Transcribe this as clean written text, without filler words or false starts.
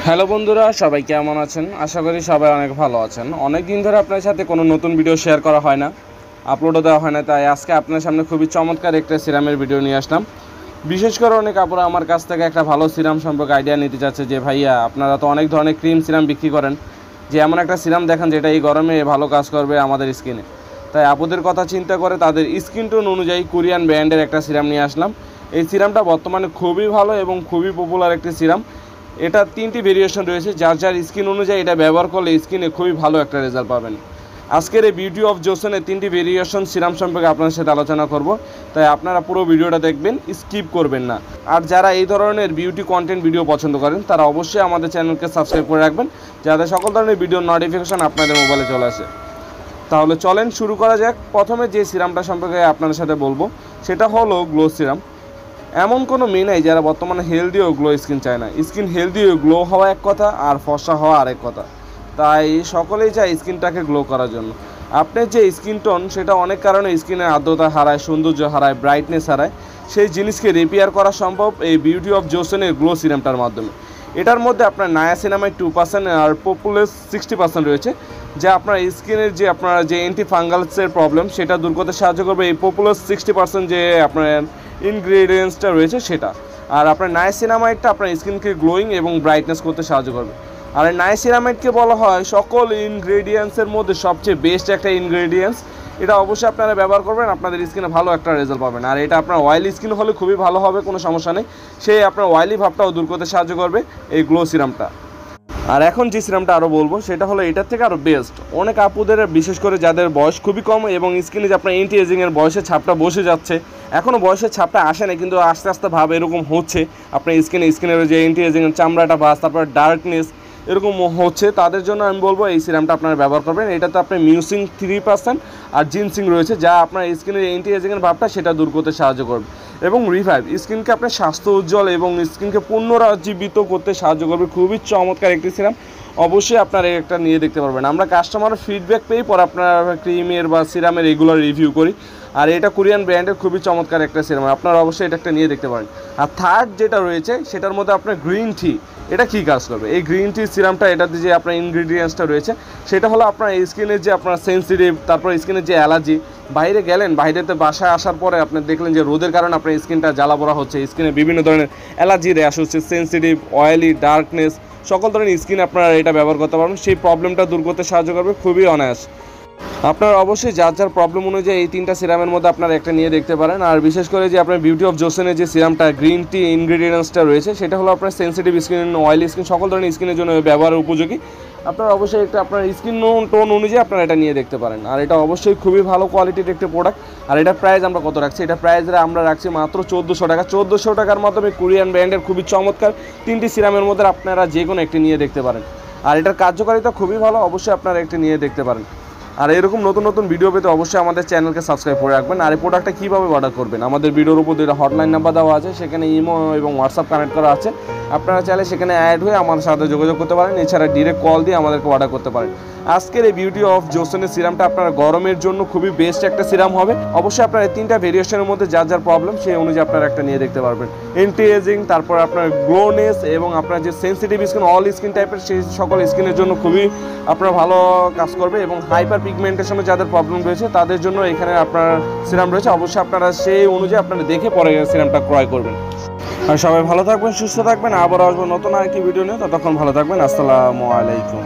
Hello বন্ধুরা, সবাই কেমন আছেন? আশা করি সবাই অনেক ভালো আছেন। অনেক দিন ধরে আপনার সাথে কোনো নতুন ভিডিও শেয়ার করা হয় না, আপলোডও দেওয়া হয় না, তাই আজকে আপনার সামনে খুবই চমৎকার একটা সিরামের ভিডিও নিয়ে আসলাম। বিশেষ করে অনেক আপুরা আমার কাছ থেকে একটা ভালো সিরাম সম্পর্কে আইডিয়া নিতে চাচ্ছে যে ভাইয়া আপনারা তো অনেক ধরনের ক্রিম সিরাম বিক্রি করেন, যে এমন একটা সিরাম দেখান যেটা এই গরমে ভালো কাজ করবে আমাদের স্কিনে। তাই আপুদের কথা চিন্তা করে তাদের স্কিন টোন অনুযায়ী কোরিয়ান ব্র্যান্ডের একটা সিরাম নিয়ে আসলাম। এই সিরামটা বর্তমানে খুবই ভালো এবং খুবই পপুলার একটি সিরাম। এটা 3টি ভেরিয়েশন রয়েছে, যার যার স্কিন অনুযায়ী এটা ব্যবহার করলে স্কিনে খুবই ভালো একটা রেজাল্ট পাবেন। আজকের এই বিউটি অফ জোসনের 3টি ভেরিয়েশন সিরাম সম্পর্কে আপনাদের সাথে আলোচনা করব, তাই আপনারা পুরো ভিডিওটা দেখবেন, স্কিপ করবেন না। আর যারা এই ধরনের বিউটি কন্টেন্ট ভিডিও পছন্দ করেন তারা অবশ্যই আমাদের চ্যানেলকে সাবস্ক্রাইব করে রাখবেন, যাতে সকল ধরনের ভিডিওর নোটিফিকেশন আপনাদের মোবাইলে চলে আসে। তাহলে চলেন শুরু করা যাক। প্রথমে যে সিরামটা সম্পর্কে আপনাদের সাথে বলবো সেটা হলো গ্লো সিরাম। এমন কোনো মেয়ে নাই যারা বর্তমানে হেলদি ও গ্লো স্কিন চায় না। স্কিন হেলদি ও গ্লো হওয়া এক কথা, আর ফর্সা হওয়া আরেক কথা। তাই সকলেই চায় স্কিনটাকে গ্লো করার জন্য। আপনার যে স্কিন টোন সেটা অনেক কারণে স্কিনের আর্দ্রতা হারায়, সৌন্দর্য হারায়, ব্রাইটনেস হারায়। সেই জিনিসকে রিপেয়ার করা সম্ভব এই বিউটি অফ জোসনের গ্লো সিরামটার মাধ্যমে। এটার মধ্যে আপনার নায়াসিনামাইড 2% আর পপুলেস 60% রয়েছে, যা আপনার স্কিনের যে আপনার যে অ্যান্টি ফাঙ্গালসের প্রবলেম সেটা দূর করতে সাহায্য করবে এই পপুলার 60% যে আপনার ইনগ্রেডিয়েন্টসটা রয়েছে সেটা। আর আপনার নায়াসিনামাইডটা আপনার স্কিনকে গ্লোয়িং এবং ব্রাইটনেস করতে সাহায্য করবে। আর এই নায়াসিনামাইডকে বলা হয় সকল ইনগ্রেডিয়েন্টসের মধ্যে সবচেয়ে বেস্ট একটা ইনগ্রেডিয়েন্টস। এটা অবশ্যই আপনারা ব্যবহার করবেন, আপনাদের স্কিনে ভালো একটা রেজাল্ট পাবেন। আর এটা আপনার অয়েলি স্কিন হলে খুবই ভালো হবে, কোনো সমস্যা নেই। সেই আপনার অয়েলি ভাবটাও দূর করতে সাহায্য করবে এই গ্লো সিরামটা। আর এখন যে সিরামটা আরও বলবো সেটা হলো এটার থেকে আরও বেস্ট। অনেক আপুদের, বিশেষ করে যাদের বয়স খুবই কম এবং স্কিনে যে আপনার এন্টি এজিংয়ের বয়সের ছাপটা বসে যাচ্ছে, এখনও বয়সের ছাপটা আসে না কিন্তু আস্তে আস্তে ভাব এরকম হচ্ছে, আপনার স্কিনের যে এন্টি এজিংয়ের চামড়াটা বাস, তারপর ডার্কনেস এরকম হচ্ছে, তাদের জন্য আমি বলবো এই সিরামটা আপনারা ব্যবহার করবেন। এটাতে আপনার মিউসিং 3% আর জিনসিং রয়েছে, যা আপনার স্কিনের এন্টি এজিংয়ের ভাবটা সেটা দূর করতে সাহায্য করবে এবং রিভাইভ স্কিনকে আপনার স্বাস্থ্য উজ্জ্বল এবং স্কিনকে পুনরুজ্জীবিত করতে সাহায্য করবে। খুবই চমৎকার একটি সিরাম, অবশ্যই আপনারা একটা নিয়ে দেখতে পারবেন। আমরা কাস্টমারের ফিডব্যাক পেয়ে পর আপনার ক্রিমের বা সিরামের রেগুলার রিভিউ করি। আর এটা কোরিয়ান ব্র্যান্ডের খুবই চমৎকার একটা সিরাম, আপনারা অবশ্যই এটা একটা নিয়ে দেখতে পারেন। আর থার্ড যেটা রয়েছে সেটার মধ্যে আপনার গ্রিন টি, এটা কী কাজ করবে? এই গ্রিন টি সিরামটা, এটাতে যে আপনার ইনগ্রিডিয়েন্টসটা রয়েছে সেটা হলো আপনার স্কিনের যে আপনার সেন্সিটিভ, তারপর স্কিনের যে অ্যালার্জি, বাইরে গেলেন, বাইরেতে বাসায় আসার পরে আপনি দেখলেন যে রোদের কারণে আপনার স্কিনটা জ্বালা পোড়া হচ্ছে, স্কিনে বিভিন্ন ধরনের অ্যালার্জি র্যাশ হচ্ছে, সেন্সিটিভ, অয়েলি, ডার্কনেস, সকল ধরনের স্কিন আপনারা এটা ব্যবহার করতে পারবেন। সেই প্রবলেমটা দূর করতে সাহায্য করবে খুবই অনায়াস। আপনারা অবশ্যই যার যার প্রবলেম অনুযায়ী এই 3টা সিরামের মধ্যে আপনারা একটা নিয়ে দেখতে পারেন। আর বিশেষ করে যে আপনার বিউটি অফ জোসনের যে সিরামটা গ্রিন টি ইনগ্রিডিয়েন্টসটা রয়েছে সেটা হলো আপনার সেন্সিটিভ স্কিন, অয়েলি স্কিন, সকল ধরনের স্কিনের জন্য ব্যবহার উপযোগী। আপনারা অবশ্যই একটা আপনার স্কিন টোন অনুযায়ী আপনারা এটা নিয়ে দেখতে পারেন। আর এটা অবশ্যই খুবই ভালো কোয়ালিটির একটা প্রোডাক্ট। আর এটা প্রাইস আমরা কত রাখছি? এটা প্রাইস আমরা রাখছি মাত্র 1400 টাকা। 1400 টাকার মাধ্যমে কোরিয়ান ব্র্যান্ডের খুবই চমৎকার 3টি সিরামের মধ্যে আপনারা যে কোনো একটি নিয়ে দেখতে পারেন। আর এটার কার্যকারিতা খুবই ভালো, অবশ্যই আপনারা একটি নিয়ে দেখতে পারেন। আর এরকম নতুন নতুন ভিডিও পেতে অবশ্যই আমাদের চ্যানেলকে সাবস্ক্রাইব করে রাখবেন। আর এই প্রোডাক্টটা কীভাবে অর্ডার করবেন, আমাদের ভিডিওর উপর দুটো হটলাইন নাম্বার দেওয়া আছে, সেখানে ইমো এবং হোয়াটসঅ্যাপ কানেক্ট করা আছে। আপনারা চাইলে সেখানে অ্যাড হয়ে আমাদের সাথে যোগাযোগ করতে পারেন, এছাড়া ডিরেক্ট কল দিয়ে আমাদেরকে অর্ডার করতে পারেন। আজকের এই বিউটি অফ জোসনের সিরামটা আপনার গরমের জন্য খুবই বেস্ট একটা সিরাম হবে। অবশ্যই আপনার এই 3টা ভেরিয়েশনের মধ্যে যার যার প্রবলেম সেই অনুযায়ী আপনারা একটা নিয়ে দেখতে পারবেন। এন্টি এজিং, তারপর আপনার গ্লোনেস এবং আপনার যে সেন্সিটিভ স্কিন, অল স্কিন টাইপের সেই সকল স্কিনের জন্য খুবই আপনার ভালো কাজ করবে। এবং হাইপার পিগমেন্টেশনে যাদের প্রবলেম রয়েছে তাদের জন্য এখানে আপনার সিরাম রয়েছে। অবশ্যই আপনারা সেই অনুযায়ী আপনারা দেখে পরে সিরামটা ক্রয় করবেন। আর সবাই ভালো থাকবেন, সুস্থ থাকবেন। আবারও আসবো নতুন আরেকটি ভিডিও নিয়ে, ততক্ষণ ভালো থাকবেন। আসসালামু আলাইকুম।